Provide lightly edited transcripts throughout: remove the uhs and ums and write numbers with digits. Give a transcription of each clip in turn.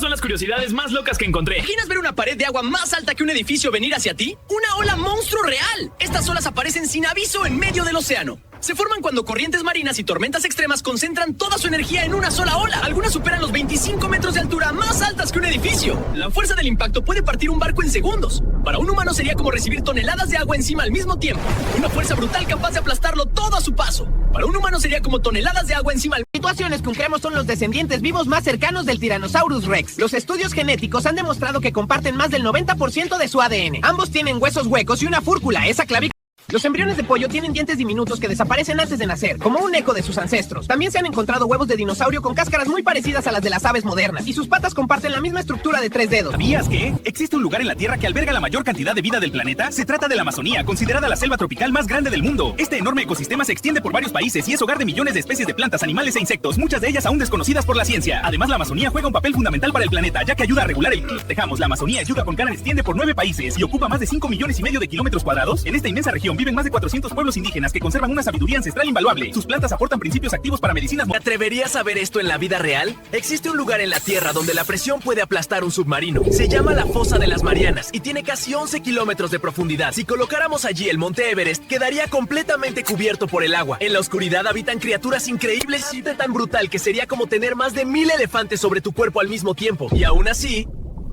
son las curiosidades más locas que encontré. ¿Imaginas ver una pared de agua más alta que un edificio venir hacia ti? ¡Una ola monstruo real! Estas olas aparecen sin aviso en medio del océano. Se forman cuando corrientes marinas y tormentas extremas concentran toda su energía en una sola ola. Algunas superan los 25 metros de altura, más altas que un edificio. La fuerza del impacto puede partir un barco en segundos. Para un humano sería como recibir toneladas de agua encima al mismo tiempo. Una fuerza brutal capaz de aplastarlo todo a su paso. Para un humano sería como toneladas de agua encima al... Situaciones que creemos son los descendientes vivos más cercanos del Tyrannosaurus Rex. Los estudios genéticos han demostrado que comparten más del 90% de su ADN. Ambos tienen huesos huecos y una fúrcula, esa clavícula. Los embriones de pollo tienen dientes diminutos que desaparecen antes de nacer, como un eco de sus ancestros. También se han encontrado huevos de dinosaurio con cáscaras muy parecidas a las de las aves modernas, y sus patas comparten la misma estructura de 3 dedos. ¿Sabías que existe un lugar en la Tierra que alberga la mayor cantidad de vida del planeta? Se trata de la Amazonía, considerada la selva tropical más grande del mundo. Este enorme ecosistema se extiende por varios países y es hogar de millones de especies de plantas, animales e insectos, muchas de ellas aún desconocidas por la ciencia. Además, la Amazonía juega un papel fundamental para el planeta, ya que ayuda a regular el clima. La Amazonía es yuca con cara, se extiende por 9 países y ocupa más de 5,5 millones de kilómetros cuadrados. En esta inmensa región viven más de 400 pueblos indígenas que conservan una sabiduría ancestral invaluable. Sus plantas aportan principios activos para medicinas. ¿Te atreverías a ver esto en la vida real? Existe un lugar en la Tierra donde la presión puede aplastar un submarino. Se llama la Fosa de las Marianas y tiene casi 11 kilómetros de profundidad. Si colocáramos allí el monte Everest, quedaría completamente cubierto por el agua. En la oscuridad habitan criaturas increíbles y tan brutal que sería como tener más de 1000 elefantes sobre tu cuerpo al mismo tiempo. Y aún así...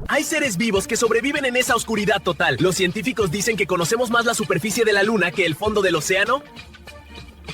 hay seres vivos que sobreviven en esa oscuridad total. Los científicos dicen que conocemos más la superficie de la luna que el fondo del océano.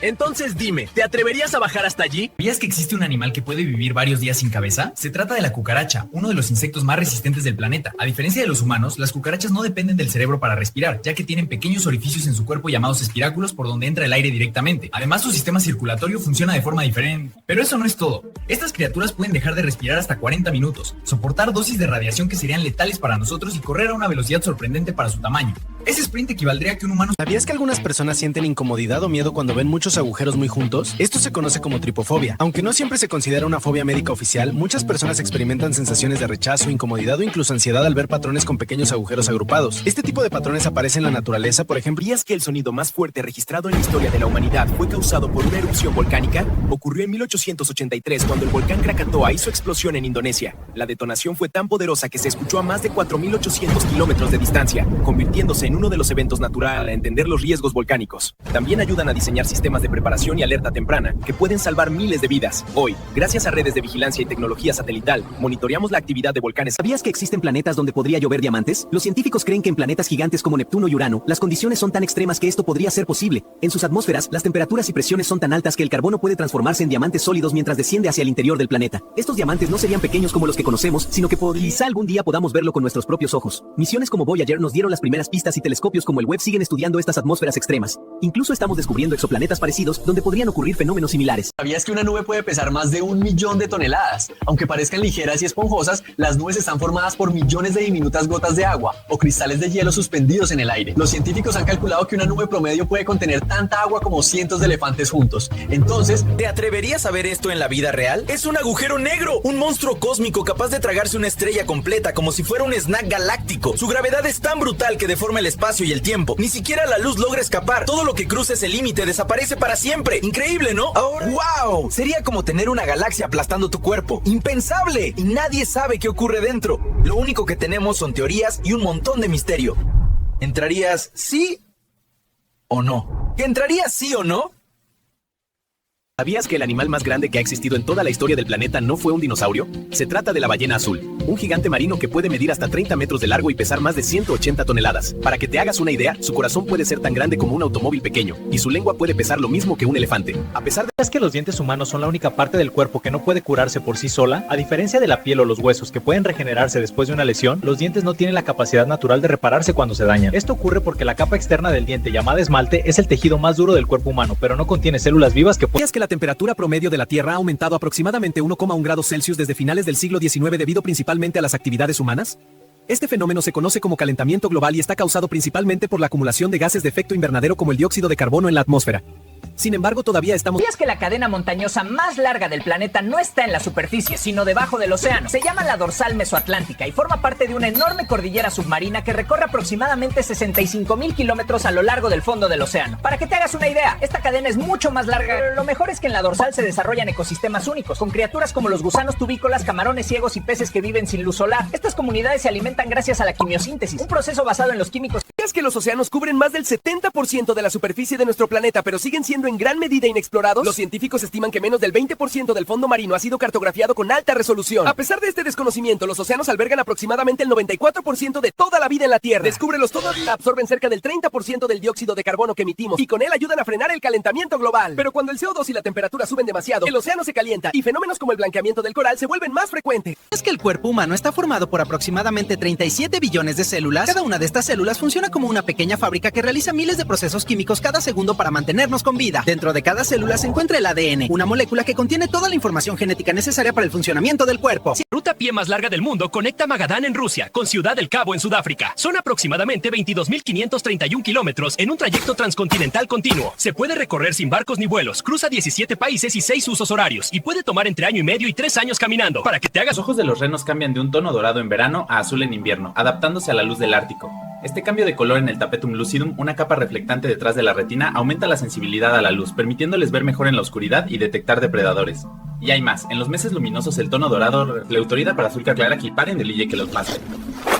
Entonces dime, ¿te atreverías a bajar hasta allí? ¿Sabías que existe un animal que puede vivir varios días sin cabeza? Se trata de la cucaracha, uno de los insectos más resistentes del planeta. A diferencia de los humanos, las cucarachas no dependen del cerebro para respirar, ya que tienen pequeños orificios en su cuerpo llamados espiráculos por donde entra el aire directamente. Además, su sistema circulatorio funciona de forma diferente. Pero eso no es todo. Estas criaturas pueden dejar de respirar hasta 40 minutos, soportar dosis de radiación que serían letales para nosotros y correr a una velocidad sorprendente para su tamaño. Ese sprint equivaldría a que un humano... ¿Sabías que algunas personas sienten incomodidad o miedo cuando ven muchos agujeros muy juntos? Esto se conoce como tripofobia. Aunque no siempre se considera una fobia médica oficial, muchas personas experimentan sensaciones de rechazo, incomodidad o incluso ansiedad al ver patrones con pequeños agujeros agrupados. Este tipo de patrones aparece en la naturaleza, por ejemplo. ¿Sabías que el sonido más fuerte registrado en la historia de la humanidad fue causado por una erupción volcánica? Ocurrió en 1883 cuando el volcán Krakatoa hizo explosión en Indonesia. La detonación fue tan poderosa que se escuchó a más de 4.800 kilómetros de distancia, convirtiéndose en uno de los eventos naturales a entender los riesgos volcánicos. También ayudan a diseñar sistemas de preparación y alerta temprana que pueden salvar miles de vidas. Hoy, gracias a redes de vigilancia y tecnología satelital, monitoreamos la actividad de volcanes. ¿Sabías que existen planetas donde podría llover diamantes? Los científicos creen que en planetas gigantes como Neptuno y Urano, las condiciones son tan extremas que esto podría ser posible. En sus atmósferas, las temperaturas y presiones son tan altas que el carbono puede transformarse en diamantes sólidos mientras desciende hacia el interior del planeta. Estos diamantes no serían pequeños como los que conocemos, sino que quizá algún día podamos verlo con nuestros propios ojos. Misiones como Voyager nos dieron las primeras pistas y telescopios como el Webb siguen estudiando estas atmósferas extremas. Incluso estamos descubriendo exoplanetas parecidos donde podrían ocurrir fenómenos similares. ¿Sabías que una nube puede pesar más de 1 millón de toneladas? Aunque parezcan ligeras y esponjosas, las nubes están formadas por millones de diminutas gotas de agua o cristales de hielo suspendidos en el aire. Los científicos han calculado que una nube promedio puede contener tanta agua como cientos de elefantes juntos. Entonces, ¿te atreverías a ver esto en la vida real? Es un agujero negro, un monstruo cósmico capaz de tragarse una estrella completa como si fuera un snack galáctico. Su gravedad es tan brutal que deforma el espacio y el tiempo. Ni siquiera la luz logra escapar. Todo lo que cruce ese límite desaparece para siempre. Increíble, ¿no? Ahora, ¡wow! Sería como tener una galaxia aplastando tu cuerpo. ¡Impensable! Y nadie sabe qué ocurre dentro. Lo único que tenemos son teorías y un montón de misterio. ¿Entrarías sí o no? ¿Que entrarías sí o no? ¿Sabías que el animal más grande que ha existido en toda la historia del planeta no fue un dinosaurio? Se trata de la ballena azul, un gigante marino que puede medir hasta 30 metros de largo y pesar más de 180 toneladas. Para que te hagas una idea, su corazón puede ser tan grande como un automóvil pequeño, y su lengua puede pesar lo mismo que un elefante. A pesar de... ¿Sabías que los dientes humanos son la única parte del cuerpo que no puede curarse por sí sola? A diferencia de la piel o los huesos que pueden regenerarse después de una lesión, los dientes no tienen la capacidad natural de repararse cuando se dañan. Esto ocurre porque la capa externa del diente, llamada esmalte, es el tejido más duro del cuerpo humano, pero no contiene células vivas que pueden... ¿Sabías que la temperatura promedio de la Tierra ha aumentado aproximadamente 1,1 grados Celsius desde finales del siglo XIX debido principalmente a las actividades humanas? Este fenómeno se conoce como calentamiento global y está causado principalmente por la acumulación de gases de efecto invernadero como el dióxido de carbono en la atmósfera. Sin embargo, todavía estamos... ¿Sabías que la cadena montañosa más larga del planeta no está en la superficie, sino debajo del océano? Se llama la dorsal mesoatlántica y forma parte de una enorme cordillera submarina que recorre aproximadamente 65,000 kilómetros a lo largo del fondo del océano. Para que te hagas una idea, esta cadena es mucho más larga, pero lo mejor es que en la dorsal se desarrollan ecosistemas únicos, con criaturas como los gusanos tubícolas, camarones ciegos y peces que viven sin luz solar. Estas comunidades se alimentan gracias a la quimiosíntesis, un proceso basado en los químicos. ¿Sabías que los océanos cubren más del 70% de la superficie de nuestro planeta, pero siguen siendo en gran medida inexplorados? Los científicos estiman que menos del 20% del fondo marino ha sido cartografiado con alta resolución. A pesar de este desconocimiento, los océanos albergan aproximadamente el 94% de toda la vida en la Tierra. Descúbrelos todos, absorben cerca del 30% del dióxido de carbono que emitimos y con él ayudan a frenar el calentamiento global. Pero cuando el CO2 y la temperatura suben demasiado, el océano se calienta y fenómenos como el blanqueamiento del coral se vuelven más frecuentes. Es que el cuerpo humano está formado por aproximadamente 37 billones de células. Cada una de estas células funciona como una pequeña fábrica que realiza miles de procesos químicos cada segundo para mantenernos con vida. Dentro de cada célula se encuentra el ADN, una molécula que contiene toda la información genética necesaria para el funcionamiento del cuerpo. La ruta a pie más larga del mundo conecta Magadán en Rusia con Ciudad del Cabo en Sudáfrica. Son aproximadamente 22,531 kilómetros en un trayecto transcontinental continuo. Se puede recorrer sin barcos ni vuelos, cruza 17 países y 6 usos horarios y puede tomar entre año y medio y 3 años caminando. Para que te hagas... Los ojos de los renos cambian de un tono dorado en verano a azul en invierno, adaptándose a la luz del Ártico. Este cambio de color en el tapetum lucidum, una capa reflectante detrás de la retina, aumenta la sensibilidad a la luz, permitiéndoles ver mejor en la oscuridad y detectar depredadores. Y hay más, en los meses luminosos el tono dorado leutorida para azul clara que paren del ille que los más.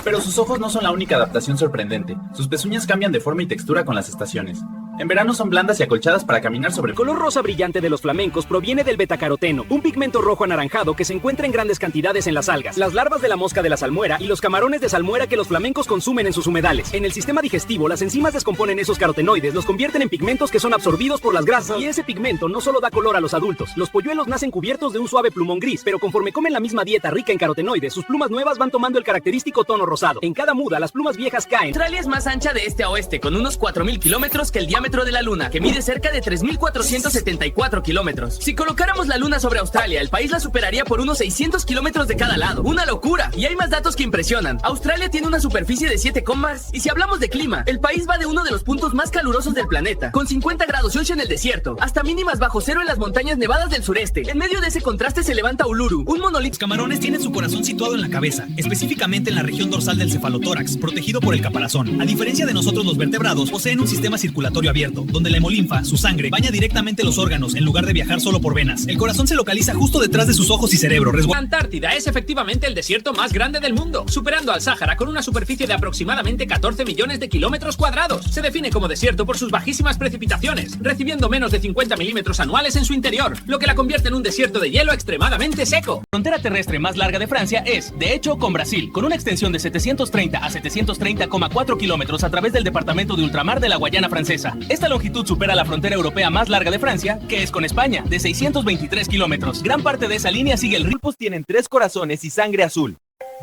Pero sus ojos no son la única adaptación sorprendente, sus pezuñas cambian de forma y textura con las estaciones. En verano son blandas y acolchadas para caminar sobre... El color rosa brillante de los flamencos proviene del betacaroteno, un pigmento rojo anaranjado que se encuentra en grandes cantidades en las algas, las larvas de la mosca de la salmuera y los camarones de salmuera que los flamencos consumen en sus humedales. En el sistema digestivo, las enzimas descomponen esos carotenoides, los convierten en pigmentos que son absorbidos por las grasas. Y ese pigmento no solo da color a los adultos. Los polluelos nacen cubiertos de un suave plumón gris, pero conforme comen la misma dieta rica en carotenoides, sus plumas nuevas van tomando el característico tono rosado. En cada muda, las plumas viejas caen. Australia es más ancha de este a oeste, con unos 4,000 kilómetros que el diámetro de la Luna, que mide cerca de 3,474 kilómetros. Si colocáramos la Luna sobre Australia, el país la superaría por unos 600 kilómetros de cada lado. ¡Una locura! Y hay más datos que impresionan. Australia tiene una superficie de 7 comas. Y si hablamos de clima, el país va de uno de los puntos más calurosos del planeta, con 50 grados Celsius en el desierto, hasta mínimas bajo cero en las montañas nevadas del sureste. En medio de ese contraste se levanta Uluru, un monolito. Los camarones tienen su corazón situado en la cabeza, específicamente en la región dorsal del cefalotórax, protegido por el caparazón. A diferencia de nosotros, los vertebrados poseen un sistema circulatorio abierto, donde la hemolinfa, su sangre, baña directamente los órganos en lugar de viajar solo por venas. El corazón se localiza justo detrás de sus ojos y cerebro. La Antártida es efectivamente el desierto más grande del mundo, superando al Sáhara con una superficie de aproximadamente 14 millones de kilómetros cuadrados. Se define como desierto por sus bajísimas precipitaciones, recibiendo menos de 50 milímetros anuales en su interior, lo que la convierte en un desierto de hielo extremadamente seco. La frontera terrestre más larga de Francia es, de hecho, con Brasil, con una extensión de 730 a 730,4 kilómetros a través del departamento de ultramar de la Guayana Francesa. Esta longitud supera la frontera europea más larga de Francia, que es con España, de 623 kilómetros. Gran parte de esa línea sigue el río. Los tienen 3 corazones y sangre azul.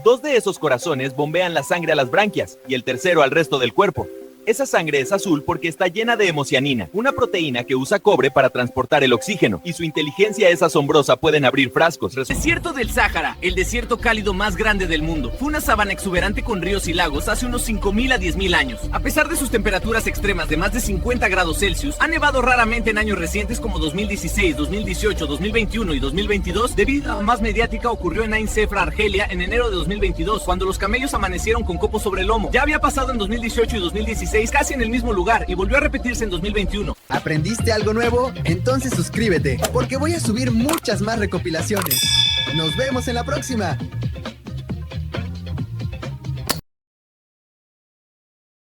2 de esos corazones bombean la sangre a las branquias y el tercero al resto del cuerpo. Esa sangre es azul porque está llena de hemocianina, una proteína que usa cobre para transportar el oxígeno, y su inteligencia es asombrosa, pueden abrir frascos. Desierto del Sáhara, el desierto cálido más grande del mundo. Fue una sabana exuberante con ríos y lagos hace unos 5,000 a 10,000 años. A pesar de sus temperaturas extremas de más de 50 grados Celsius, ha nevado raramente en años recientes como 2016, 2018, 2021 y 2022. Debido a más mediática ocurrió en Ain Sefra, Argelia, en enero de 2022, cuando los camellos amanecieron con copos sobre el lomo. Ya había pasado en 2018 y 2016, casi en el mismo lugar, y volvió a repetirse en 2021. ¿Aprendiste algo nuevo? Entonces suscríbete, porque voy a subir muchas más recopilaciones. Nos vemos en la próxima.